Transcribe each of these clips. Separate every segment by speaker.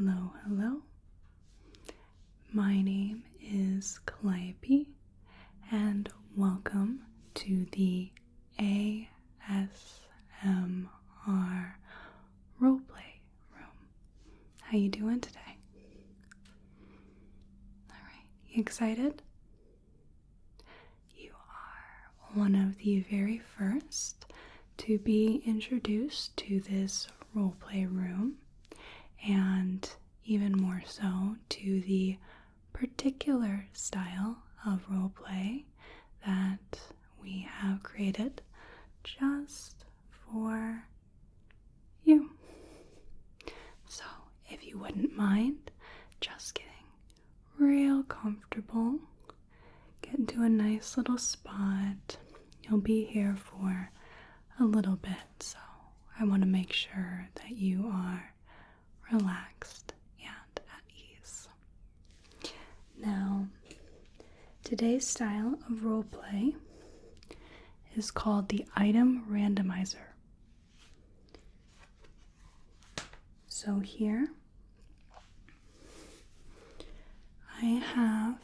Speaker 1: Hello, hello. My name is Calliope, and welcome to the ASMR Roleplay Room. How you doing today? Alright, you excited? You are one of the very first to be introduced to this roleplay room, and even more so to the particular style of roleplay that we have created just for you. So if you wouldn't mind just getting real comfortable, get into a nice little spot. You'll be here for a little bit, so I want to make sure that you are relaxed and at ease. Now, today's style of roleplay is called the Item Randomizer. So here, I have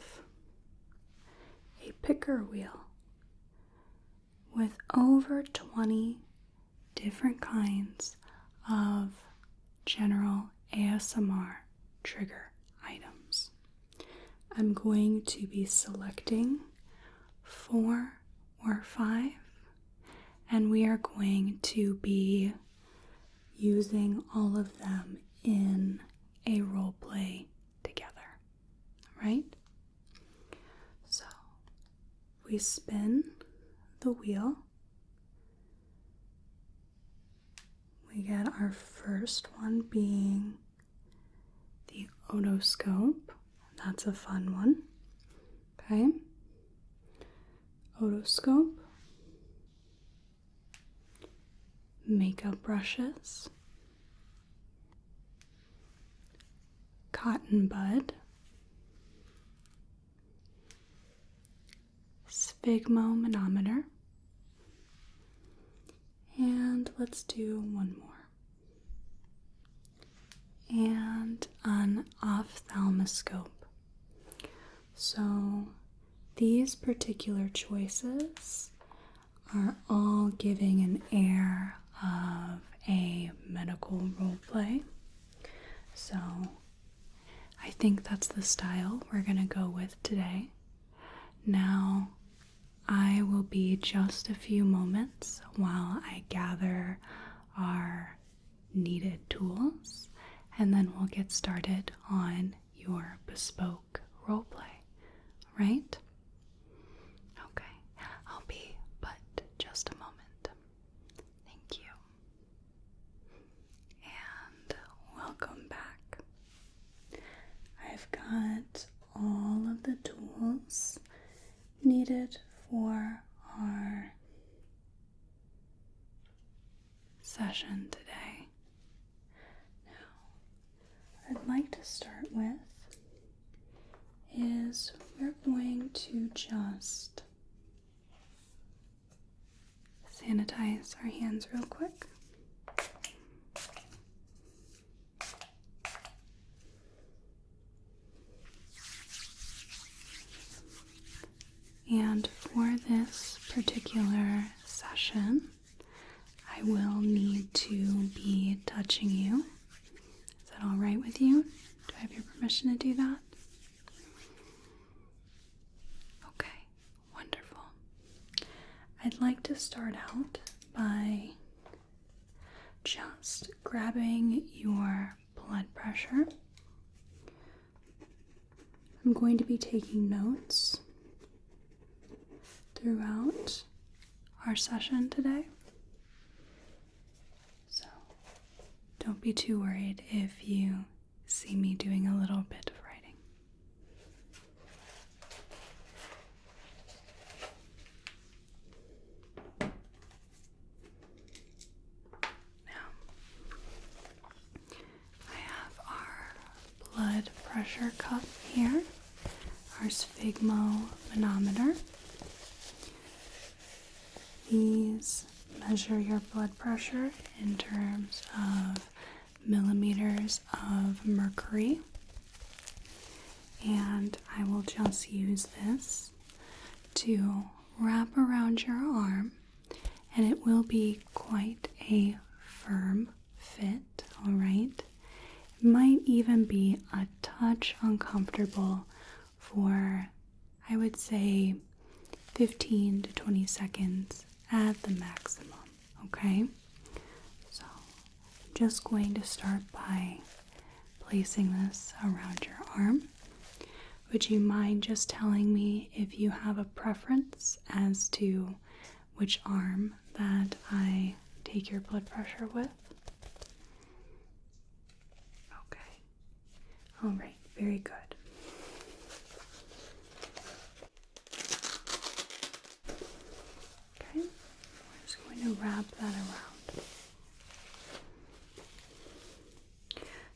Speaker 1: a picker wheel with over 20 different kinds of general ASMR trigger items. I'm going to be selecting 4 or 5, and we are going to be using all of them in a role play together, right? So we spin the wheel. We get our first one being the Otoscope. That's a fun one. Okay. Otoscope. Makeup brushes. Cotton bud. Sphygmomanometer. And let's do one more. And an ophthalmoscope. So these particular choices are all giving an air of a medical roleplay. So I think that's the style we're going to go with today. Now, I will be just a few moments while I gather our needed tools, and then we'll get started on your bespoke roleplay, right? Okay, I'll be but just a moment. Thank you. And welcome back. I've got all of the tools needed for our session today. Now, what I'd like to start with is we're going to just sanitize our hands real quick. And for this particular session, I will need to be touching you. Is that all right with you? Do I have your permission to do that? Okay, wonderful. I'd like to start out by just grabbing your blood pressure. I'm going to be taking notes throughout our session today. So don't be too worried if you see me doing a little bit of writing. Now, I have our blood pressure cup here, our Sphygmomanometer. These measure your blood pressure in terms of millimeters of mercury, and I will just use this to wrap around your arm, and it will be quite a firm fit, alright? It might even be a touch uncomfortable for, I would say, 15 to 20 seconds at the maximum, okay? So I'm just going to start by placing this around your arm. Would you mind just telling me if you have a preference as to which arm that I take your blood pressure with? Okay. All right. Very good. Okay. We're just going to wrap that around.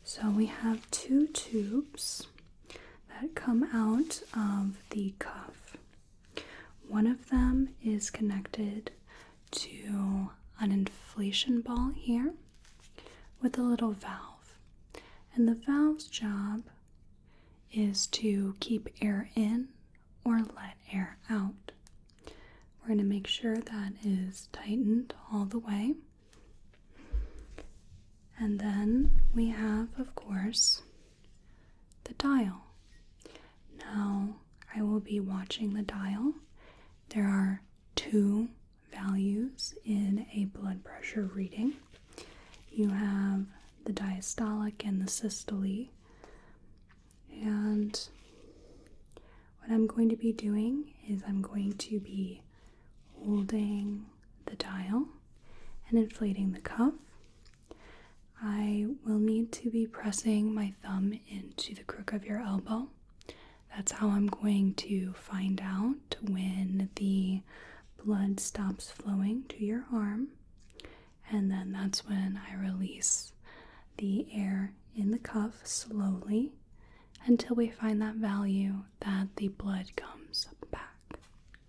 Speaker 1: So we have two tubes that come out of the cuff. One of them is connected to an inflation ball here with a little valve. And the valve's job is to keep air in or let air out. We're going to make sure that is tightened all the way. And then we have, of course, the dial. Now, I will be watching the dial. There are two values in a blood pressure reading. You have the diastolic and the systole. And what I'm going to be doing is I'm going to be holding the dial and inflating the cuff. I will need to be pressing my thumb into the crook of your elbow. That's how I'm going to find out when the blood stops flowing to your arm. And then that's when I release the air in the cuff slowly until we find that value that the blood comes back.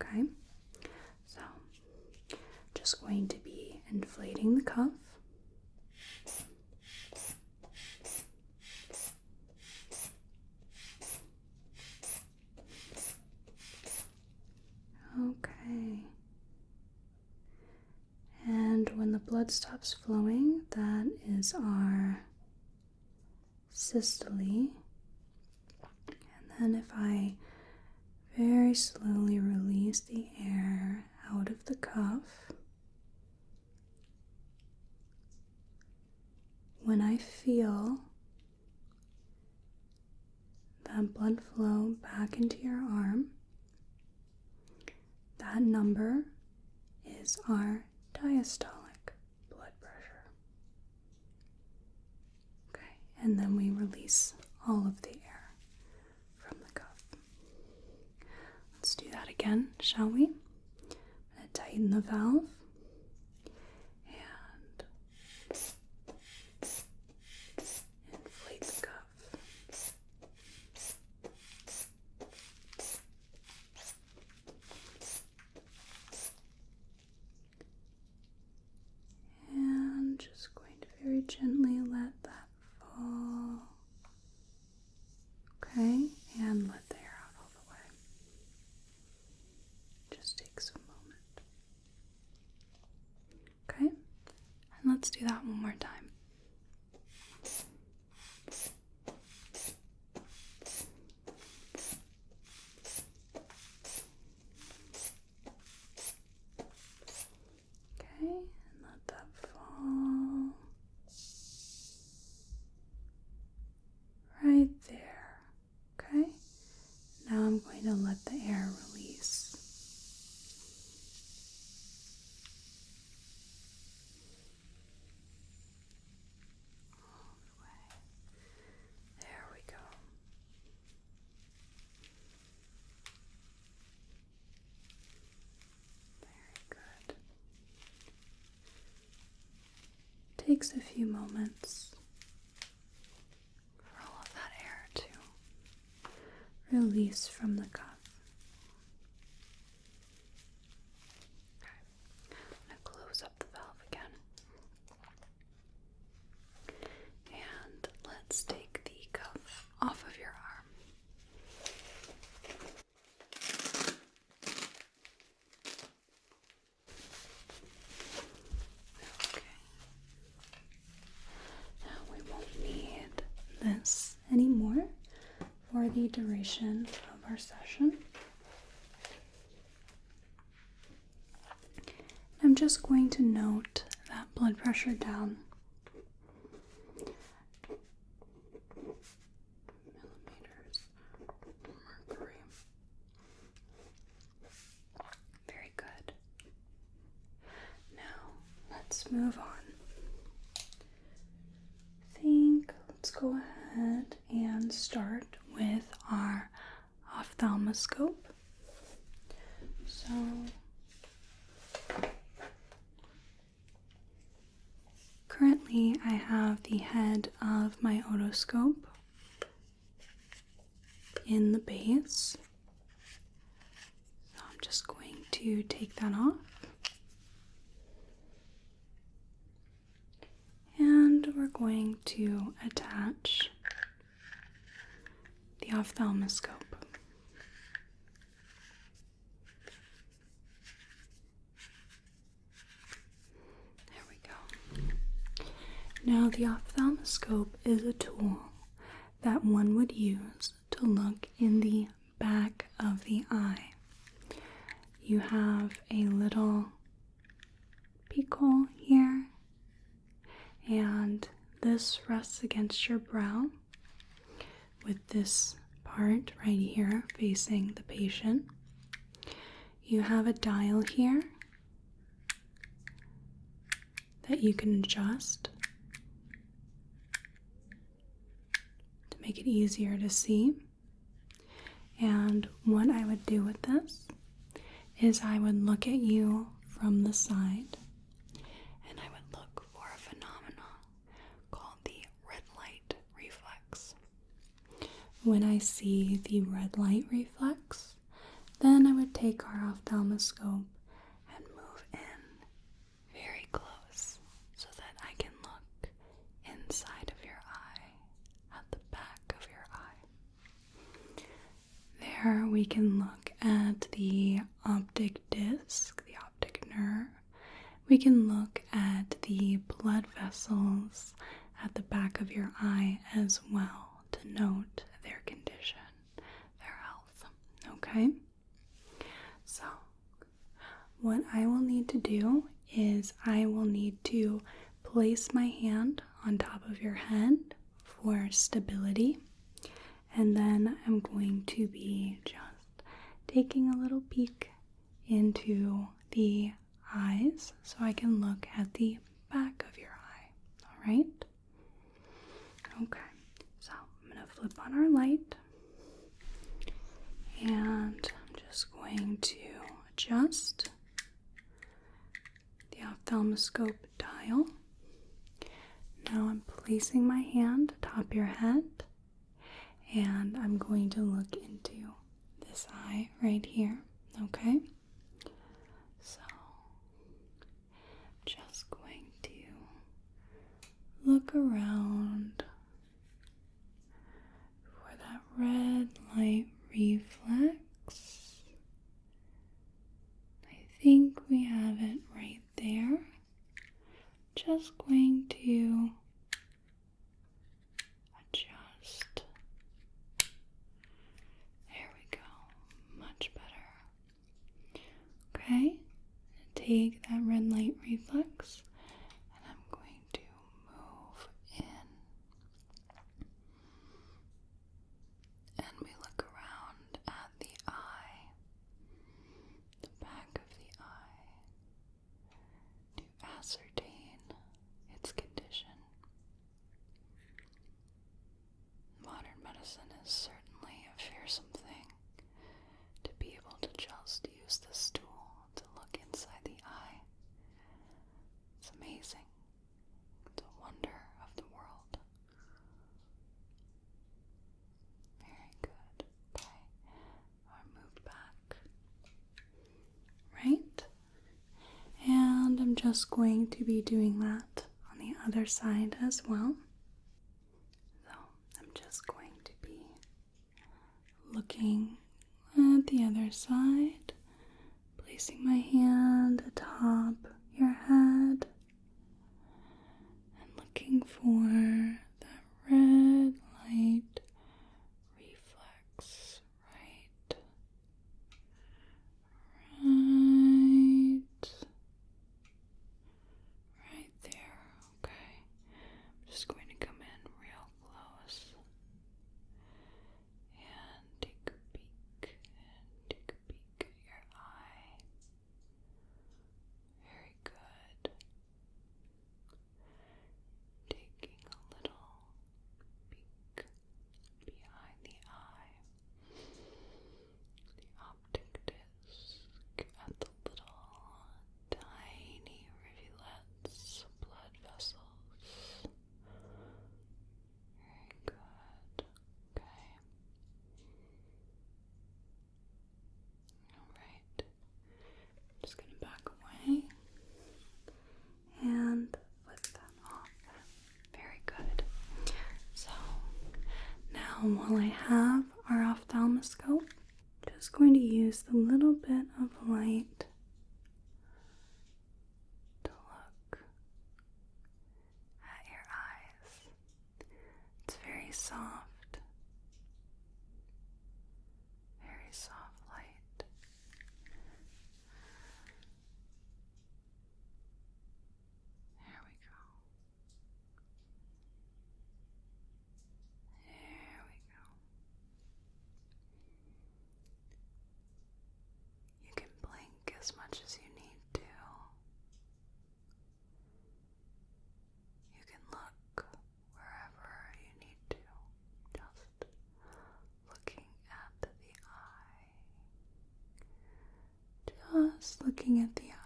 Speaker 1: Okay? So, just going to be inflating the cuff. Okay. And when the blood stops flowing, that is our systole. And then if I very slowly release the air out of the cuff, when I feel that blood flow back into your arm, that number is our diastolic blood pressure. Okay, and then we release all of the air from the cuff. Let's do that again, shall we? I'm going to tighten the valve and inflate the cuff. And just going to very gently let that fall. Okay, and let the air out all the way. Just takes a moment. Okay, and let's do that one more time. Okay, and let that fall. Right there. Okay, now I'm going to let the air release. All the way. There we go. Very good. Takes a few moments for all of that air to release from the cuff. Okay. I'm going to close up the valve again. the duration of our session. I'm just going to note that blood pressure down. Millimeters mercury. Very good. Now, let's move on. Let's go ahead and start with our ophthalmoscope. So, currently I have the head of my otoscope in the base. So I'm just going to take that off. And we're going to attach the ophthalmoscope. There we go. Now the ophthalmoscope is a tool that one would use to look in the back of the eye. You have a little peek hole here, and this rests against your brow with this part right here facing the patient. You have a dial here that you can adjust to make it easier to see. And what I would do with this is I would look at you from the side, and I would look for a phenomenon called the red light reflex. When I see the red light reflex, then I would take our ophthalmoscope and move in very close so that I can look inside of your eye, at the back of your eye. There we can look at the optic disc, the optic nerve. We can look at the blood vessels at the back of your eye as well to note their condition, their health. Okay? So, what I will need to do is I will need to place my hand on top of your head for stability, and then I'm going to be just taking a little peek into the eyes so I can look at the back of your eye. Alright? Okay, so I'm going to flip on our light, and I'm just going to adjust the ophthalmoscope dial. Now I'm placing my hand atop your head, and I'm going to look into this eye right here. Okay? So, just going to look around for that red light reflex. I think we have it right there. Just going to adjust. There we go. Much better. Okay, take that red light reflex, and I'm going to move in. And we look around at the eye, the back of the eye, to ascertain its condition. Modern medicine is certainly a fearsome thing. To be able to just use this tool to look inside the eye, it's amazing. It's a wonder of the world. Very good. Okay, I move back. Right? And I'm just going to be doing that on the other side as well. So I'm just going to be looking at the other side, placing my hand atop your head, and looking for that red light reflex. while I have our ophthalmoscope, just going to use the little bit of light to look at your eyes. It's very soft light. There we go. There we go. You can blink as much as you need to. You can look wherever you need to. Just looking at the eye. Just looking at the eye.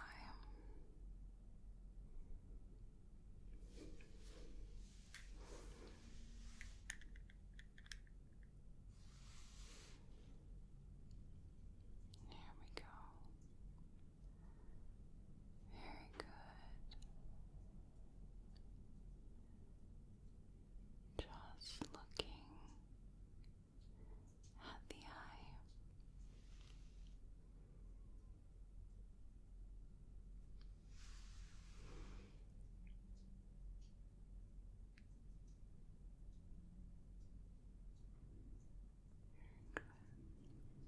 Speaker 1: There we go. Very good. Just looking at the eye.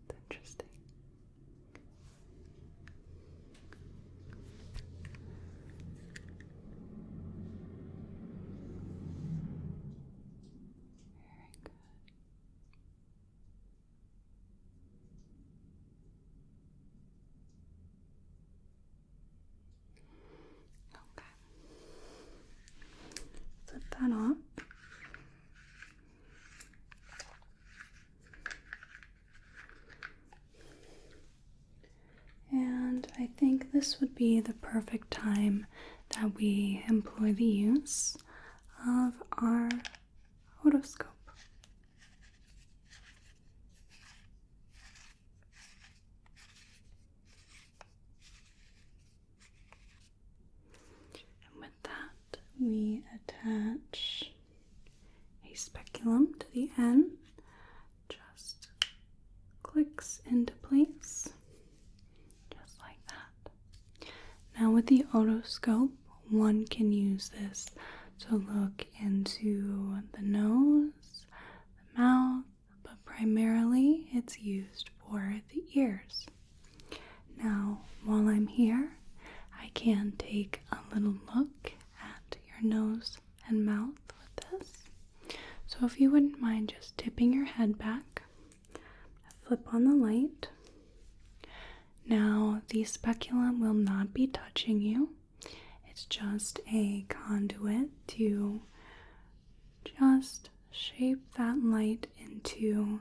Speaker 1: It's interesting. Very good. Okay. Flip that off. And I think this would be the perfect time that we employ the use of our otoscope. And with that, we attach a speculum to the end. Just clicks into place. Just like that. Now with the otoscope, one can use this to look into the nose, the mouth, but primarily it's used for the ears. Now, while I'm here, I can take a little look at your nose and mouth with this. So if you wouldn't mind just tipping your head back, flip on the light. Now, the speculum will not be touching you. It's just a conduit to just shape that light into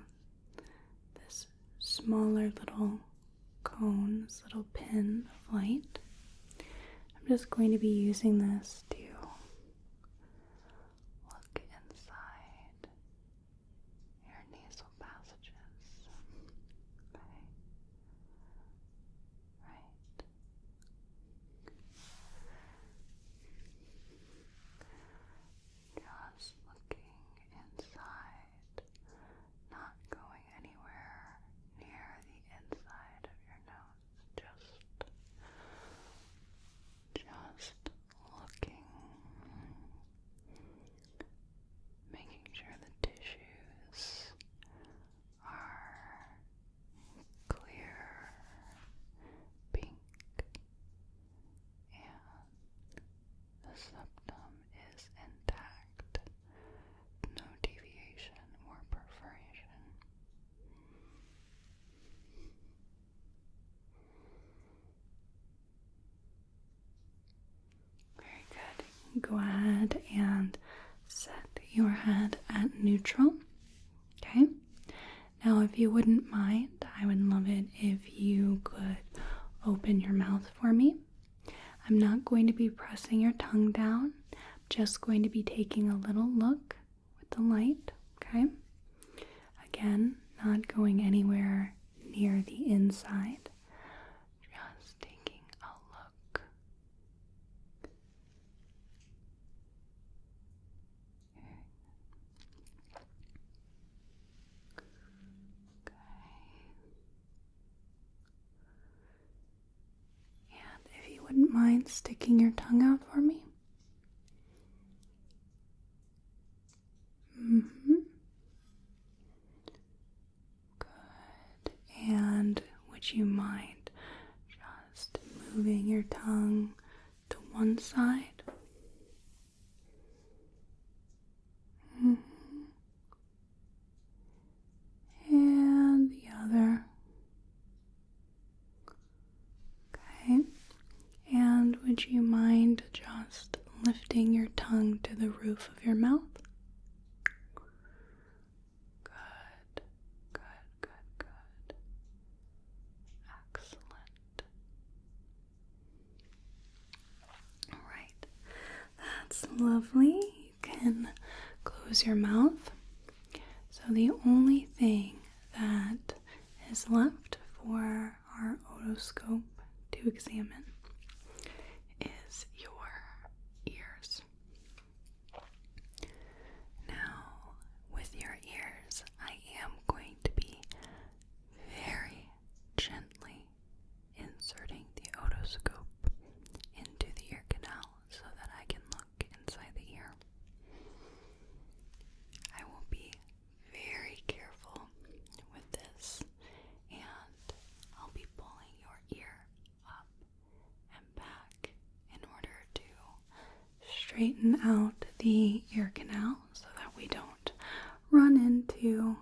Speaker 1: this smaller little cone, this little pin of light. I'm just going to be using this to look inside your nasal passages. Okay. Right. Just looking inside, not going anywhere near the inside of your nose. Just looking, making sure the tissues are clear, pink, and the septum is intact, no deviation or perforation. Very good. Go ahead and set your head at neutral. Okay? Now, if you wouldn't mind, I would love it if you could open your mouth for me. I'm not going to be pressing your tongue down. I'm just going to be taking a little look with the light. Okay? Again, not going anywhere near the inside. Just taking a look. mind sticking your tongue out for me? Good. And would you mind just moving your tongue to one side? And the other. Okay. And would you mind just lifting your tongue to the roof of your mouth? Good, good, good, good. Excellent. All right. That's lovely. You can close your mouth. So the only thing that is left for our otoscope to examine is your ears. Now, with your ears, I am going to be very gently inserting the otoscope into the ear canal so that I can look inside the ear. I will be very careful with this, and I'll be pulling your ear up and back in order to straighten out the ear canal so that we don't run into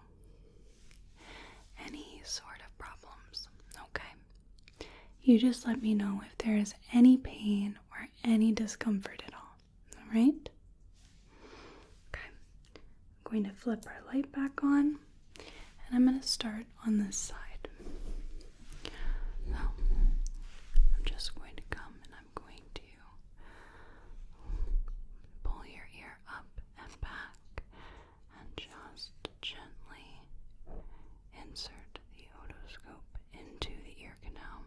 Speaker 1: any sort of problems. Okay? You just let me know if there is any pain or any discomfort at all. Alright? Okay. I'm going to flip our light back on, and I'm going to start on this side. So, I'm just going to come and I'm going to pull your ear up and back and just gently insert the otoscope into the ear canal.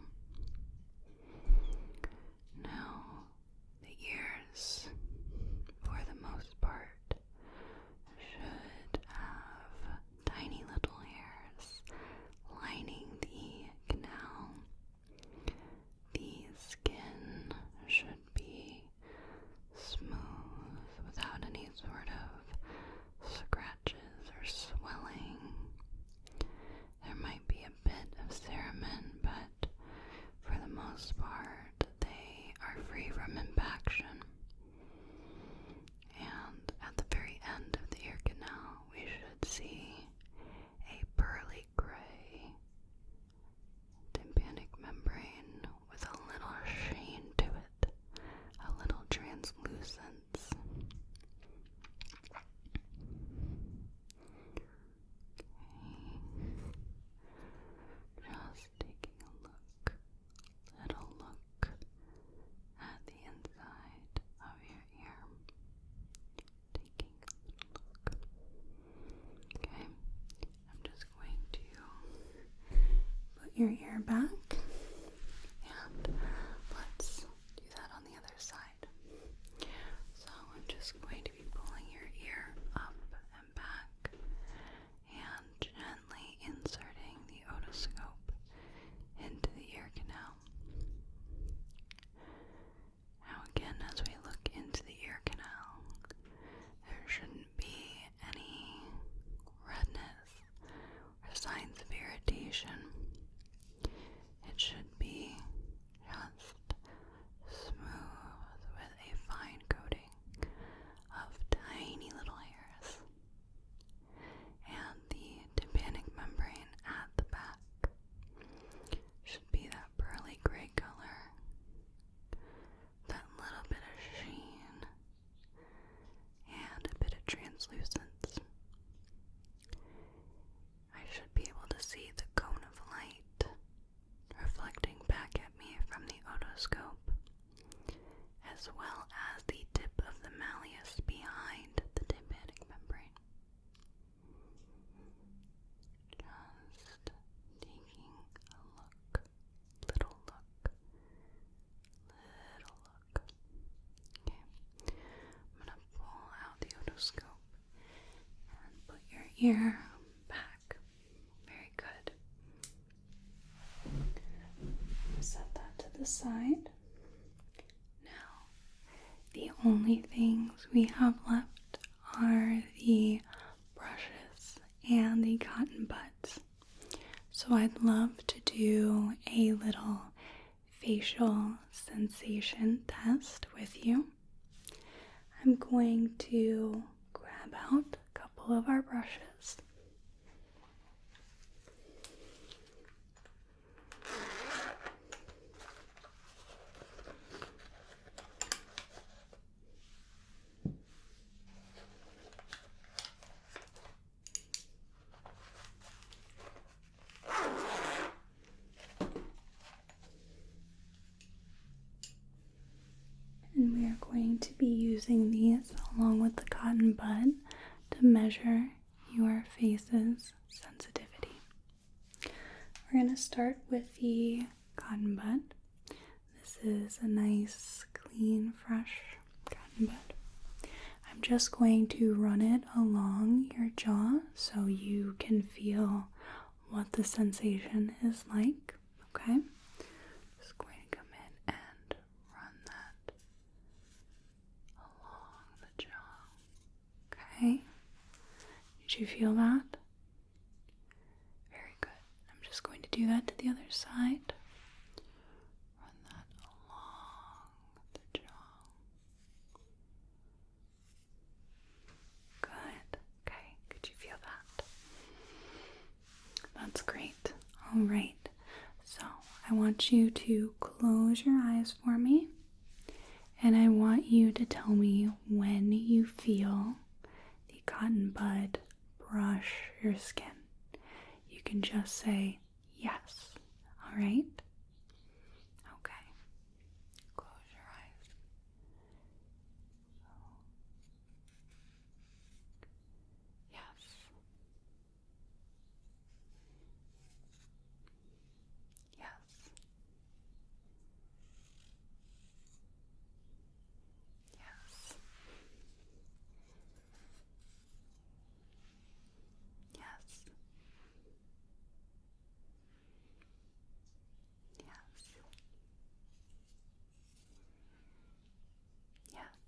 Speaker 1: Now, the ears, for the most part, should have tiny little hairs lining the canal. The skin should be smooth without any sort of scratches or swelling. There might be a bit of cerumen, but for the most part, they are free from impaction. And at the very end of the ear canal, we should see a pearly gray tympanic membrane with a little sheen to it, a little translucence. Just taking a little look at the inside of your ear. Taking a little look. Okay, I'm just going to put your ear back, and let's do that on the other side. So I'm just going to be pulling your ear up and back and gently inserting the otoscope into the ear canal. Now again, as we look into the ear canal, there shouldn't be any redness or signs of irritation. It should be just smooth with a fine coating of tiny little hairs. And the tympanic membrane at the back should be that pearly gray color, that little bit of sheen, and a bit of translucence. I should be able to see the cone of light reflecting back at me from the otoscope, as well as the tip of the malleus behind the tympanic membrane. Just taking a look, little look. Okay, I'm going to pull out the otoscope and put your ear back. Very good. Set that to the side. the only things we have left are the brushes and the cotton buds. So I'd love to do a little facial sensation test with you. I'm going to grab out a couple of our brushes. And we are going to be using these along with the cotton bud to measure your face's sensitivity. We're going to start with the cotton bud. This is a nice, clean, fresh cotton bud. I'm just going to run it along your jaw so you can feel what the sensation is like, okay? Just going to come in and run that along the jaw, okay? Did you feel that? Very good. I'm just going to do that to the other side. Run that along the jaw. Good. Okay, could you feel that? That's great. All right. So I want you to close your eyes for me, and I want you to tell me when you feel the cotton bud brush your skin. You can just say yes. All right? Okay. Close your eyes. Yes. Yes. Yes. Yes. Yes.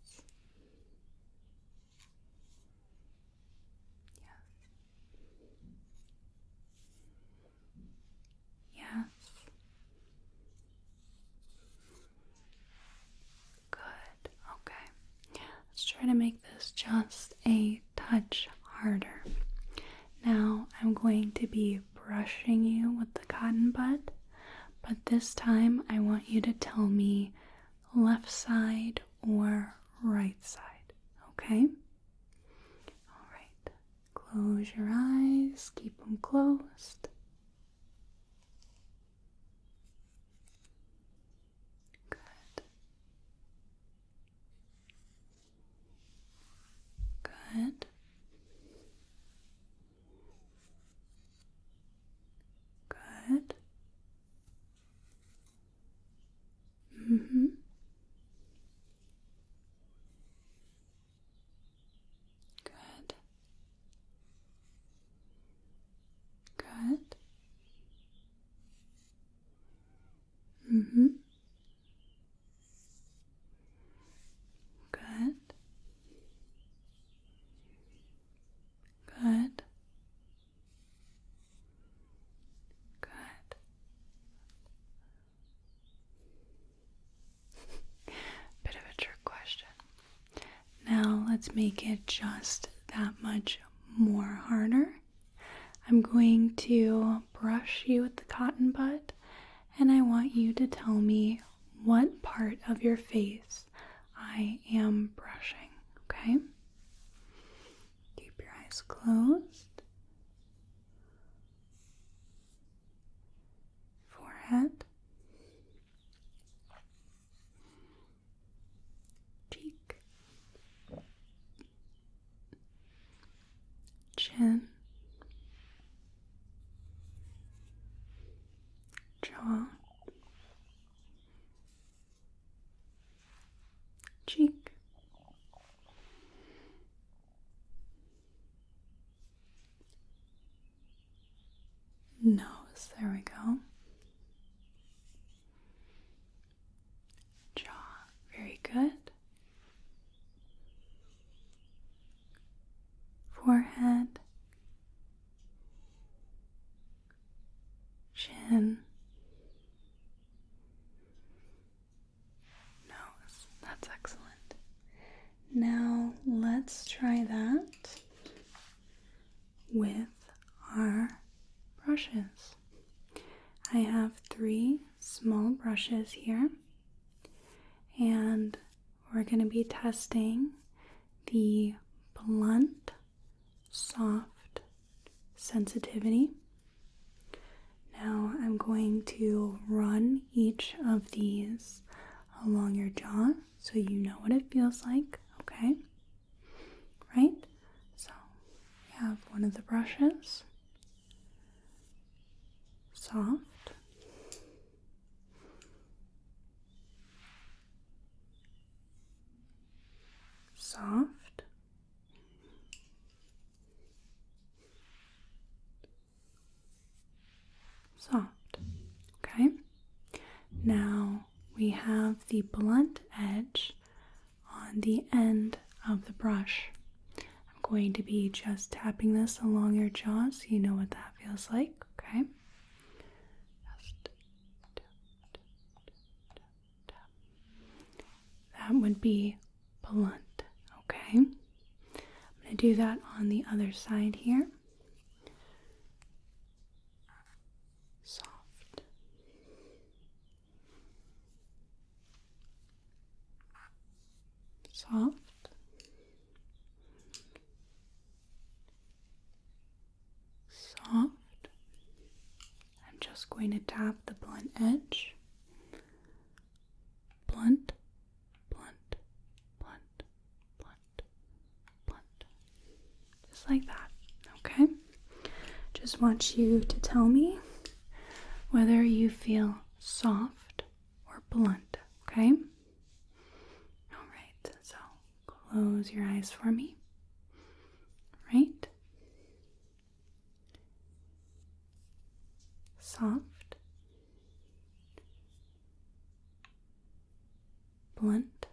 Speaker 1: Yes. Yes. Good. Okay. Let's try to make this just a touch harder. Now I'm going to be brushing you with the cotton bud, but this time I want you to tell me left side or right side, okay? All right. Close your eyes, keep them closed. Good. Good. Good. Mm-hmm. Good. Good. Mm-hmm. Good. Good. Good. Bit of a trick question. Now let's make it just that much more harder. I'm going to brush you with the cotton bud, and I want you to tell me what part of your face I am brushing, okay? Keep your eyes closed. Forehead. Cheek. Chin. Jaw. Cheek. Nose. There we go. Jaw. Very good. let's try that with our brushes. I have 3 small brushes here, and we're going to be testing the blunt, soft sensitivity. Now I'm going to run each of these along your jaw so you know what it feels like, okay? Right? So we have one of the brushes, soft, soft, soft, okay? Now we have the blunt edge on the end of the brush. I'm going to be just tapping this along your jaw so you know what that feels like, okay? Just tap, tap, tap, tap. That would be blunt, okay? I'm going to do that on the other side here. Soft. Soft. Soft. I'm just going to tap the blunt edge. Blunt, blunt, blunt, blunt, blunt. Just like that, okay? Just want you to tell me whether you feel soft or blunt, okay? Alright, so close your eyes for me. Right? Soft, blunt,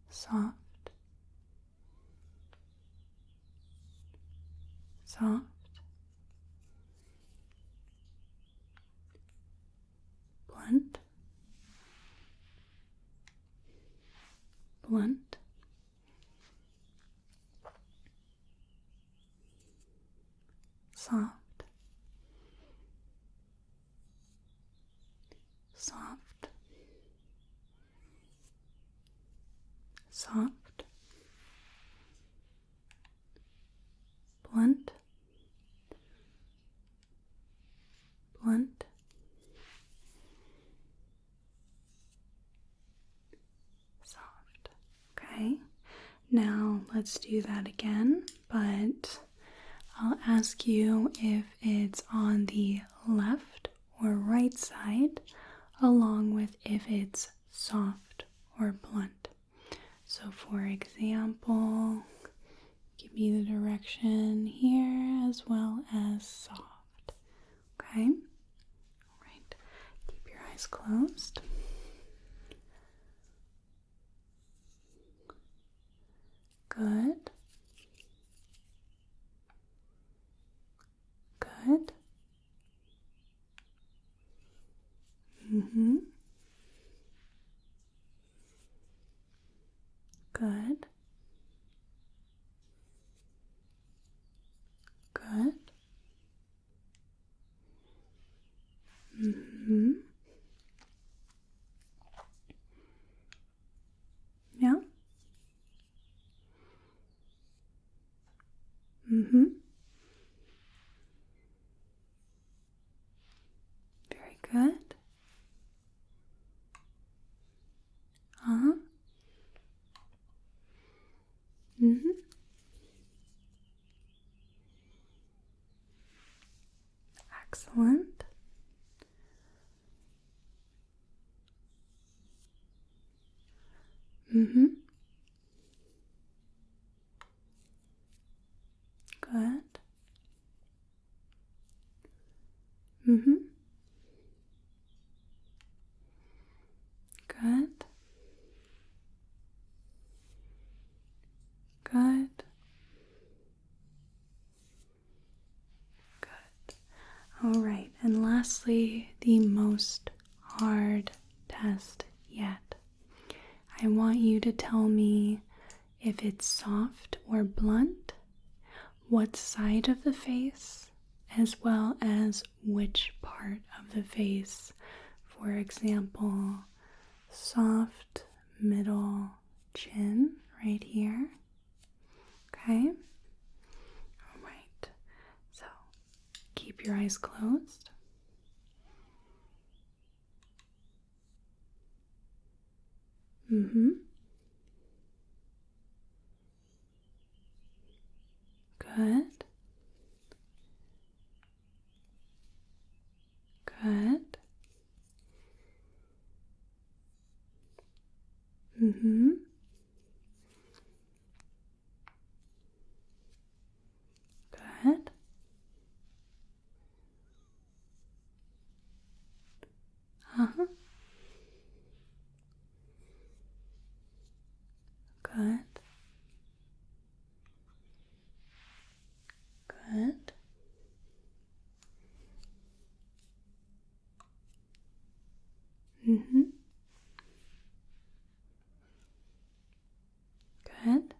Speaker 1: soft, soft, blunt, blunt, soft, soft, soft, blunt, blunt, soft. Okay, now let's do that again, but I'll ask you if it's on the left or right side, along with if it's soft or blunt. So for example, give me the direction here as well as soft. Okay? Alright, keep your eyes closed. Good. Good. Good. Good. Yeah. Very good. Excellent. Good. Good. Good. Good. All right. And lastly, the most hard test yet. I want you to tell me if it's soft or blunt, what side of the face, as well as which part of the face. For example, soft, middle, chin, right here. Okay? Alright, so keep your eyes closed. Good. Good. Good. Uh-huh. Good. Good. Good.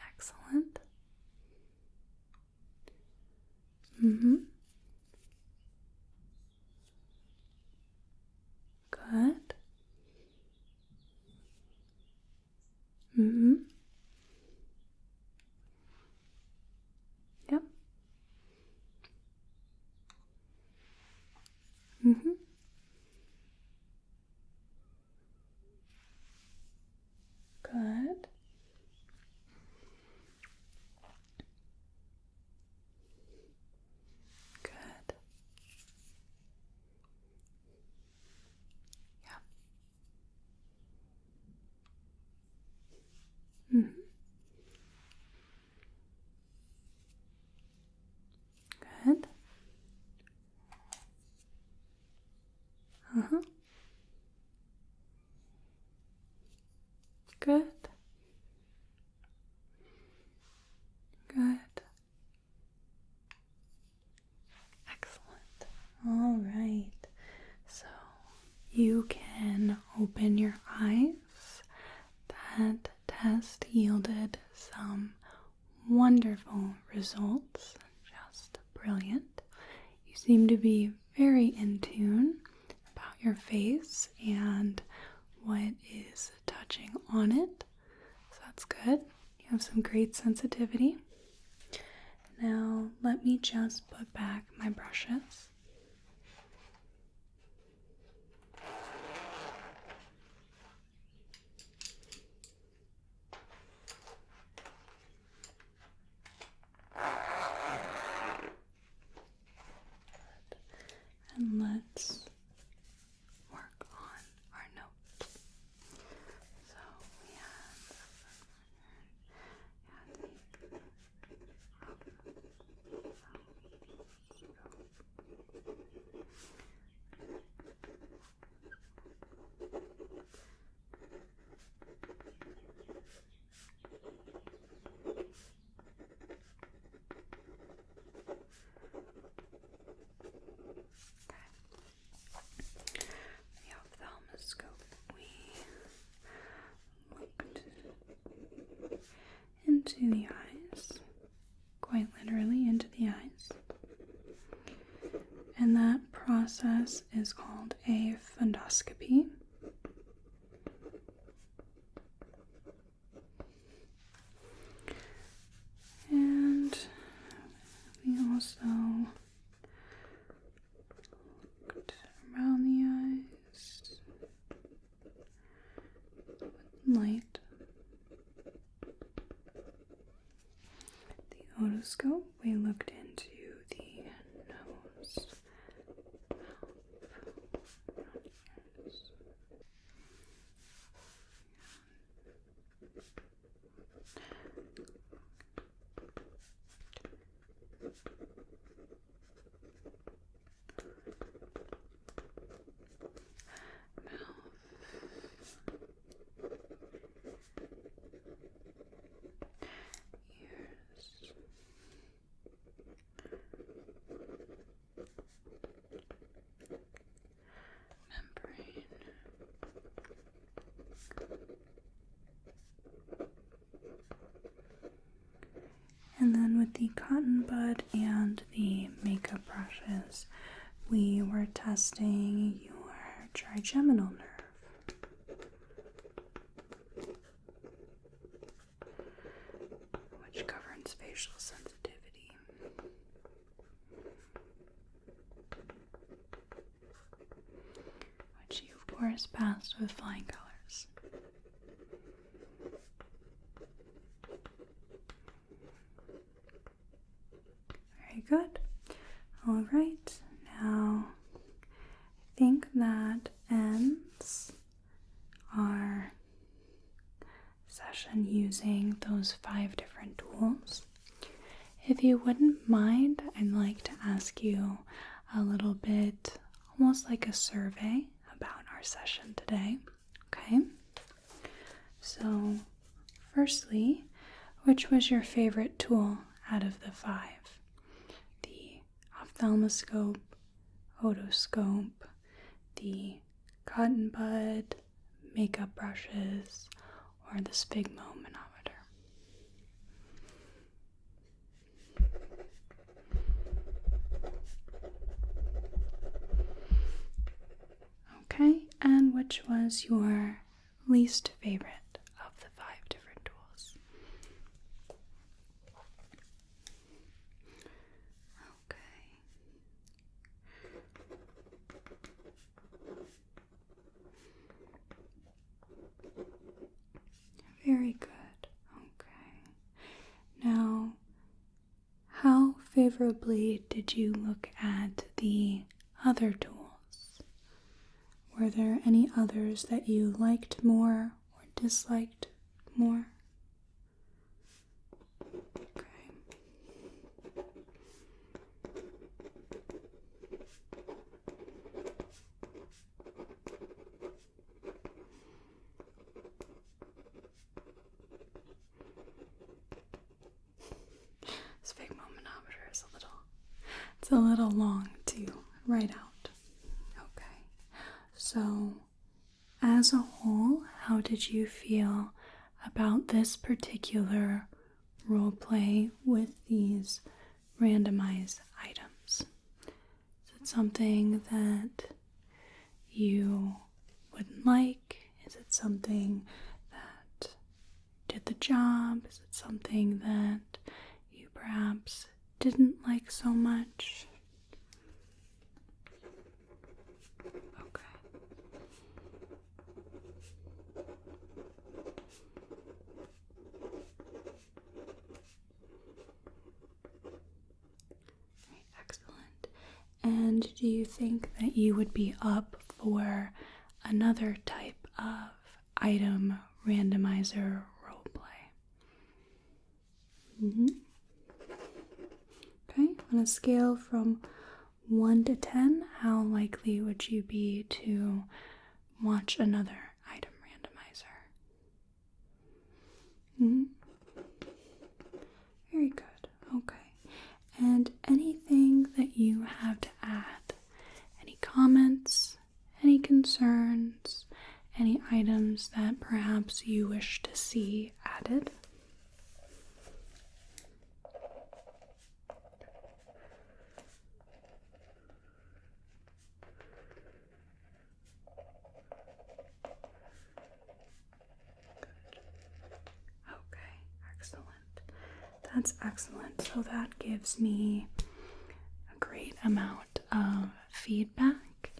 Speaker 1: Excellent. Good. Yep. Good. Good. Yep. Good. Uh-huh. Good. Good. Excellent. All right. So you can open your eyes. That test yielded some wonderful results. Just brilliant. You seem to be very in tune about your face and what is touching on it. So that's good. You have some great sensitivity. Now let me just put back my brushes. And let's work on our notes. So we have the ophthalmoscope. We looked into the eyes, quite literally into the eyes. And that process is called a fundoscopy. And we also looked around the eyes with light. The otoscope, we looked into the nose, ears, with the cotton bud and the makeup brushes, we were testing your trigeminal nerve, which governs facial sensitivity. Which you, of course, passed with flying colors. Very good. All right. Now, I think that ends our session using those 5 different tools. If you wouldn't mind, I'd like to ask you a little bit, almost like a survey about our session today. Okay? So, firstly, which was your favorite tool out of the 5? The Ophthalmoscope, Otoscope, the cotton bud, makeup brushes, or the Sphygmomanometer? Okay, and which was your least favorite of the 5 different tools? Okay. Very good. Okay. Now, how favorably did you look at the other tools? Were there any others that you liked more or disliked more? Okay. Sphygmomanometer is it's a little long to write out. Okay. So, as a whole, how did you feel about this particular role play with these randomized items? Is it something that you wouldn't like? Is it something that did the job? Is it something that you perhaps didn't like so much? And do you think that you would be up for another type of item randomizer roleplay? Okay, on a scale from 1 to 10, how likely would you be to watch another item randomizer? Very good. Okay. And anything that you have to add? Any comments? Any concerns? Any items that perhaps you wish to see added? Okay, excellent. That's excellent. So that gives me a great amount of feedback,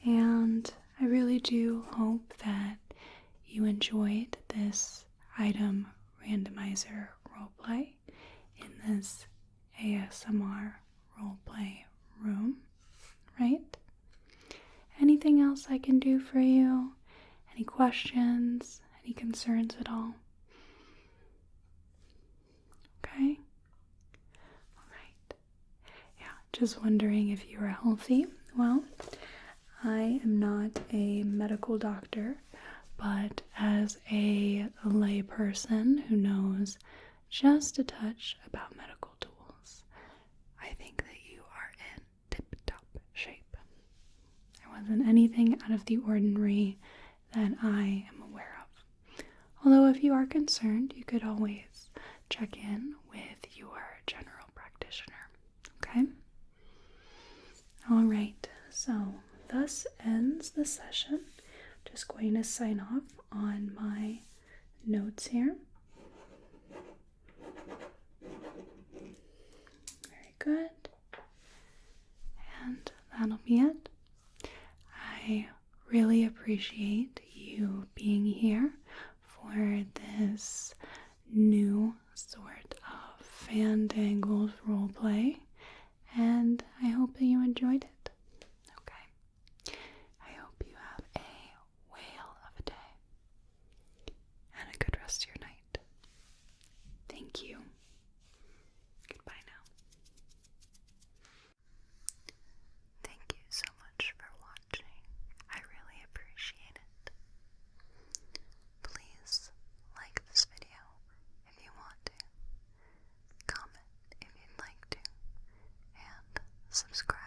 Speaker 1: and I really do hope that you enjoyed this item randomizer roleplay in this ASMR roleplay room, right? Anything else I can do for you? Any questions? Any concerns at all? Okay? Alright. Yeah, just wondering if you are healthy. Well, I am not a medical doctor, but as a lay person who knows just a touch about medical tools, I think that you are in tip-top shape. There wasn't anything out of the ordinary that I am aware of. Although if you are concerned, you could always check in with your general conditioner. Okay? Alright, so thus ends the session. Just going to sign off on my notes here. Very good. And that'll be it. I really appreciate you being here for this new sort of Fandangled roleplay, and I hope that you enjoyed it. Okay. I hope you have a whale of a day and a good rest of your night. Thank you. Goodbye now. Thank you so much for watching. I really appreciate it. Please like this video if you want to, comment if you'd like to, and subscribe